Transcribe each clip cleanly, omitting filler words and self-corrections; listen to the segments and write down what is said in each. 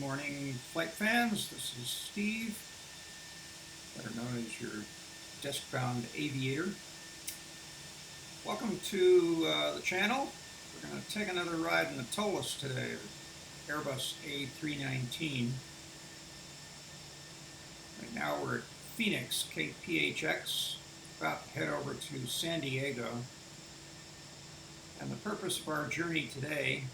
morning, flight fans. This is Steve, better known as your desk-bound aviator. Welcome to the channel. We're going to take another ride in the Toliss today, Airbus A319. Right now we're at Phoenix, KPHX, about to head over to San Diego. And the purpose of our journey today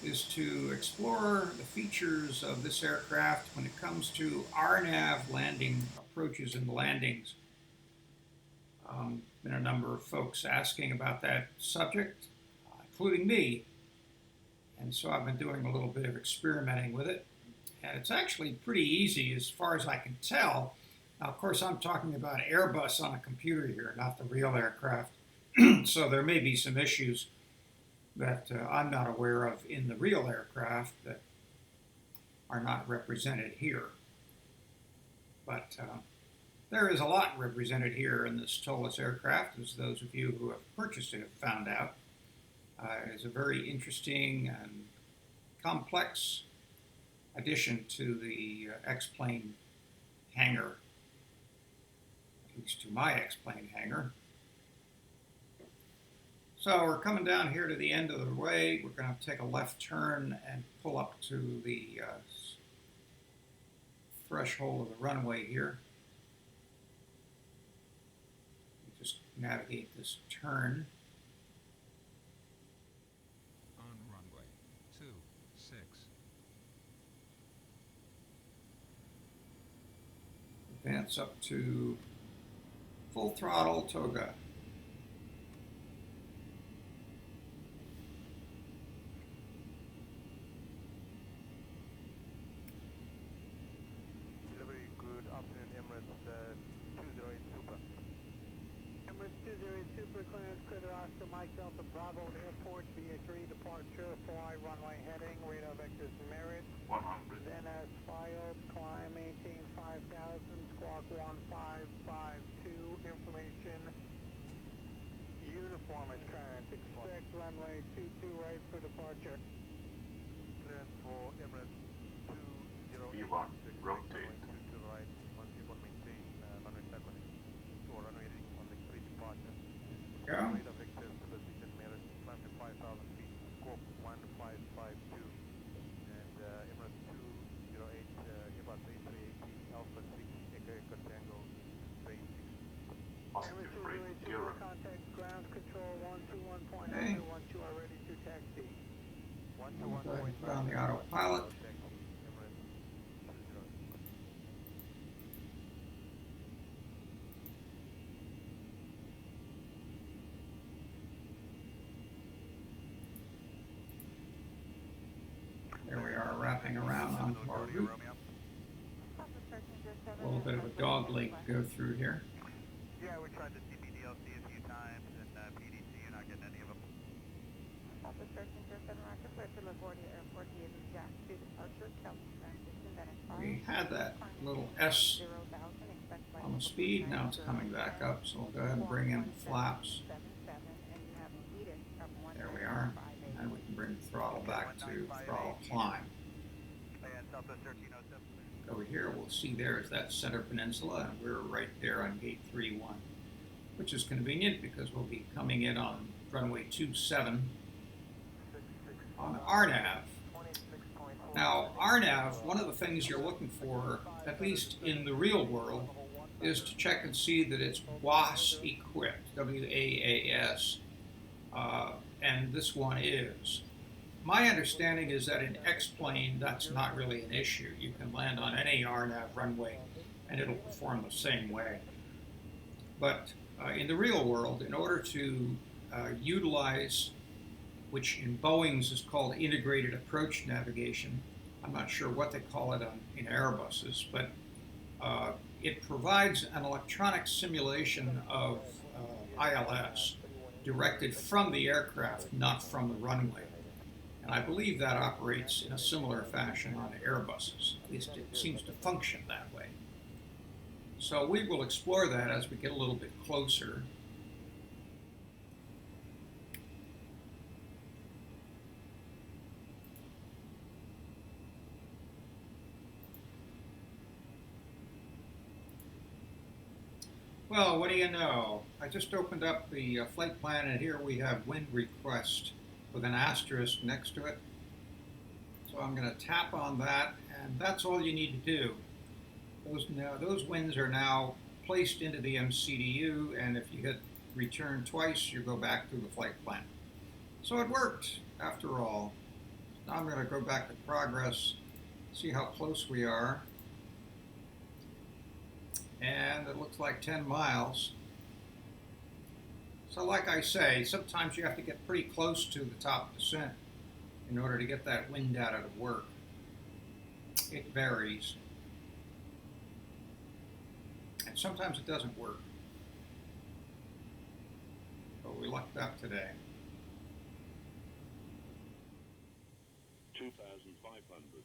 is to explore the features of this aircraft when it comes to RNAV landing approaches and landings. Been a number of folks asking about that subject, including me, and so I've been doing a little bit of experimenting with it, and it's actually pretty easy as far as I can tell. Now, of course, I'm talking about Airbus on a computer here, not the real aircraft, so there may be some issues that I'm not aware of in the real aircraft that are not represented here. But there is a lot represented here in this Toliss aircraft, as those of you who have purchased it have found out. It's a very interesting and complex addition to the X-plane hangar, at least to my X-plane hangar. So we're coming down here to the end of the way. We're going to take a left turn and pull up to the threshold of the runway here. Just navigate this turn. On runway 26. Advance up to full throttle toga. Good afternoon, Emirates 208 Super. Emirates 208 Super, clearance clear Oscar Mike Delta Bravo Airport, BA3 departure, fly runway heading, radar vectors merit. 100. Then as filed, climb maintain 5000, squawk 1552, information. Uniform is current, expect runway 22 right for departure. Clearance for Emirates 208. V1, rotate. Go. Radar vectors position merit, climb to 5,000 feet, scope 1552, and Emirates 208, Airbus A380, Alpha 6, Echo Tango, range 6. Positive rate 0. Contact ground control 121.9, Okay. 12 are ready to taxi. Go ahead and put on the autopilot. There we are, wrapping around on our route. A little bit of a dog leg to go through here. Yeah, we tried the CBDLC a few times, and PDC, you're not getting any of them. We had that little S on the speed, now it's coming back up, so we'll go ahead and bring in the flaps. There we are, and we can bring the throttle back to throttle climb. Over here, we'll see there is that center peninsula, and we're right there on gate 31, which is convenient because we'll be coming in on runway 27 on RNAV. Now, RNAV, one of the things you're looking for, at least in the real world, is to check and see that it's WAAS equipped, W-A-A-S, and this one is. My understanding is that in X-plane, that's not really an issue. You can land on any RNAV runway, and it'll perform the same way. But in the real world, in order to utilize, which in Boeing's is called integrated approach navigation, I'm not sure what they call it in Airbuses, but it provides an electronic simulation of ILS directed from the aircraft, not from the runway. And I believe that operates in a similar fashion on Airbuses. At least it seems to function that way. So we will explore that as we get a little bit closer. Well, what do you know? I just opened up the flight plan, and here we have wind request with an asterisk next to it. So I'm going to tap on that, and that's all you need to do. Those winds are now placed into the MCDU, and if you hit return twice, you go back to the flight plan. So it worked after all. Now I'm going to go back to progress, see how close we are. And it looks like 10 miles. So like I say, sometimes you have to get pretty close to the top descent in order to get that wind data to work. It varies. And sometimes it doesn't work. But we lucked out today. 2,500.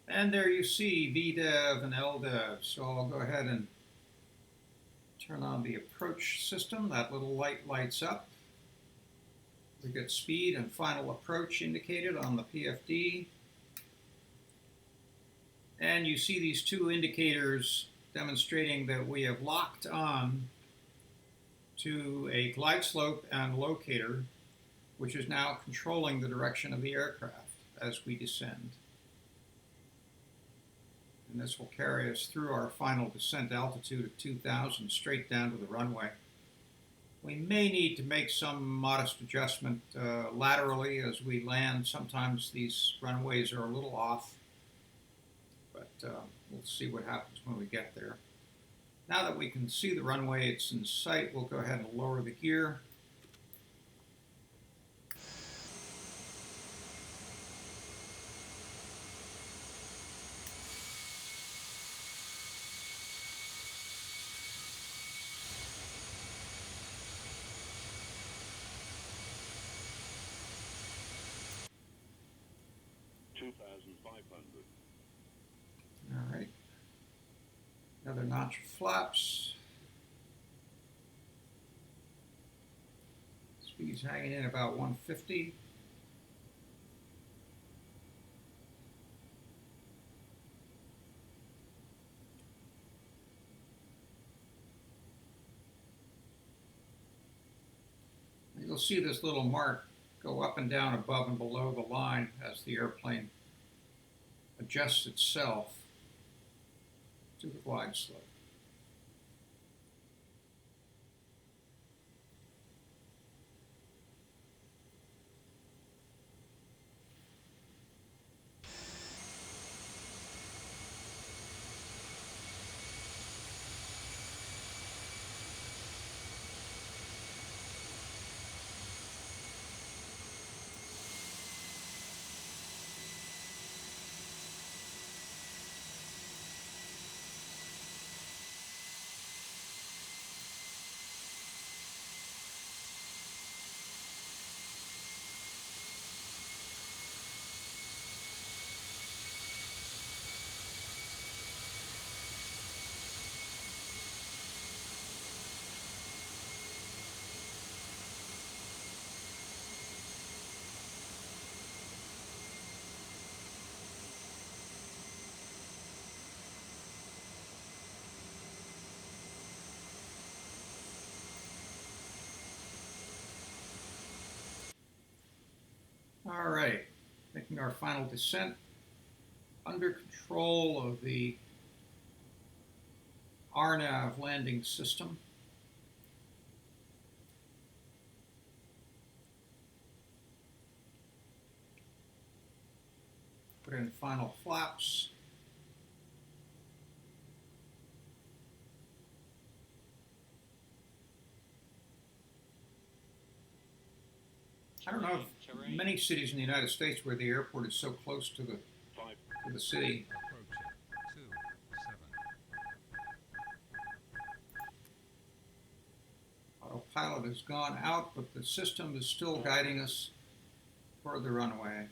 And there you see VDEV and LDEV. So I'll go ahead and turn on the approach system. That little light lights up. We get speed and final approach indicated on the PFD. And you see these two indicators demonstrating that we have locked on to a glide slope and locator, which is now controlling the direction of the aircraft as we descend. And this will carry us through our final descent altitude of 2,000 straight down to the runway. We may need to make some modest adjustment laterally as we land. Sometimes these runways are a little off, but we'll see what happens when we get there. Now that we can see the runway, it's in sight, we'll go ahead and lower the gear. All right. Another notch of flaps. Speed's hanging in about 150. You'll see this little mark go up and down above and below the line as the airplane adjusts itself to the glide slope. All right, making our final descent under control of the RNAV landing system. Put in final flaps. I don't know of many cities in the United States where the airport is so close to the city. Approaching 27. Autopilot has gone out, but the system is still guiding us toward the runway.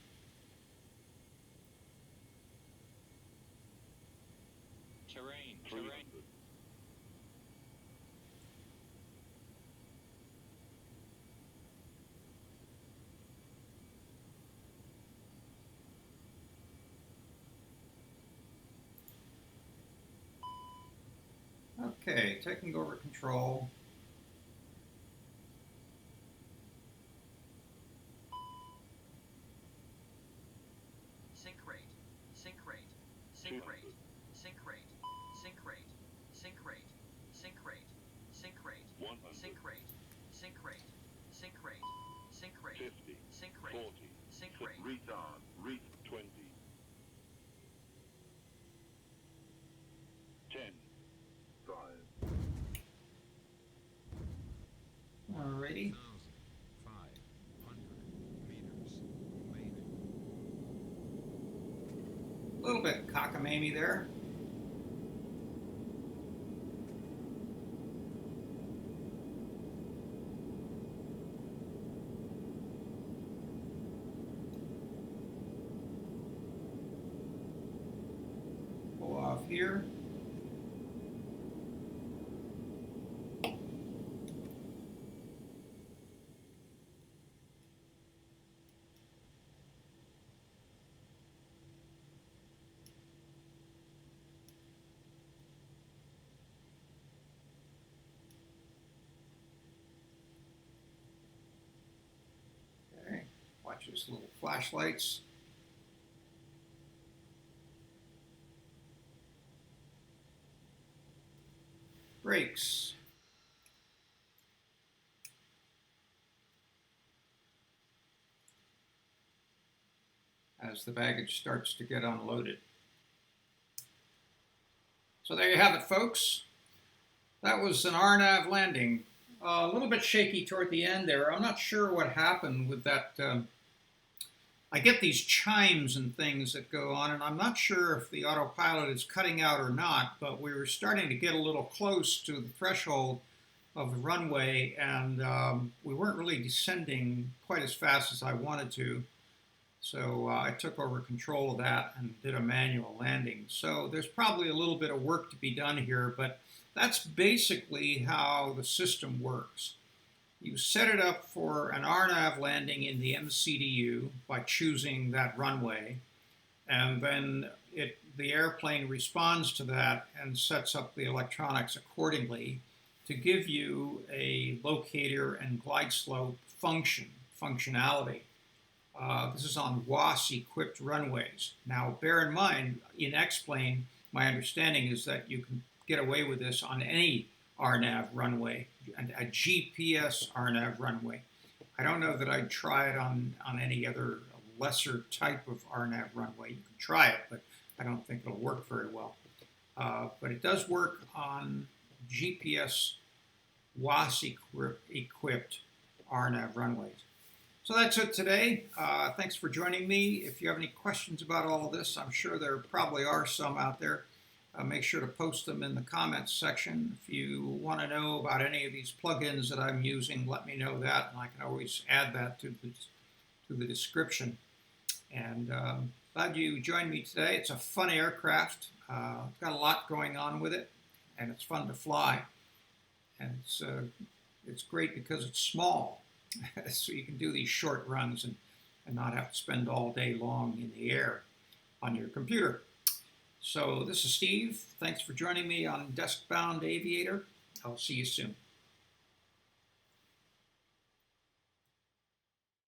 Okay, taking over control. Sync rate, sync rate, sync rate, sync rate, sync rate, sync rate, sync rate, sync rate, sync rate, sync rate, sync rate, sync rate, 50, sync rate, 40, sync rate. retard, 20, 10, 5, Alrighty. 1,500 meters remaining. A little bit cockamamie there. Pull off here. Okay, watch these little flashlights. Brakes. As the baggage starts to get unloaded. So there you have it, folks. That was an RNAV landing. A little bit shaky toward the end there. I'm not sure what happened with that. I get these chimes and things that go on, and I'm not sure if the autopilot is cutting out or not, but we were starting to get a little close to the threshold of the runway, and we weren't really descending quite as fast as I wanted to. So I took over control of that and did a manual landing. So there's probably a little bit of work to be done here, but that's basically how the system works. You set it up for an RNAV landing in the MCDU by choosing that runway, and then the airplane responds to that and sets up the electronics accordingly to give you a locator and glide slope functionality. This is on WAAS-equipped runways. Now, bear in mind, in XPlane, my understanding is that you can get away with this on any RNAV runway, a GPS RNAV runway. I don't know that I'd try it on any other lesser type of RNAV runway. You can try it, but I don't think it'll work very well. But it does work on GPS WAAS-equipped RNAV runways. So that's it today. Thanks for joining me. If you have any questions about all of this, I'm sure there probably are some out there. Make sure to post them in the comments section. If you want to know about any of these plugins that I'm using, let me know that, and I can always add that to the description. And glad you joined me today. It's a fun aircraft. It's got a lot going on with it, and it's fun to fly. And it's great because it's small, so you can do these short runs and not have to spend all day long in the air on your computer. So this is Steve. Thanks for joining me on Desk Bound Aviator. I'll see you soon.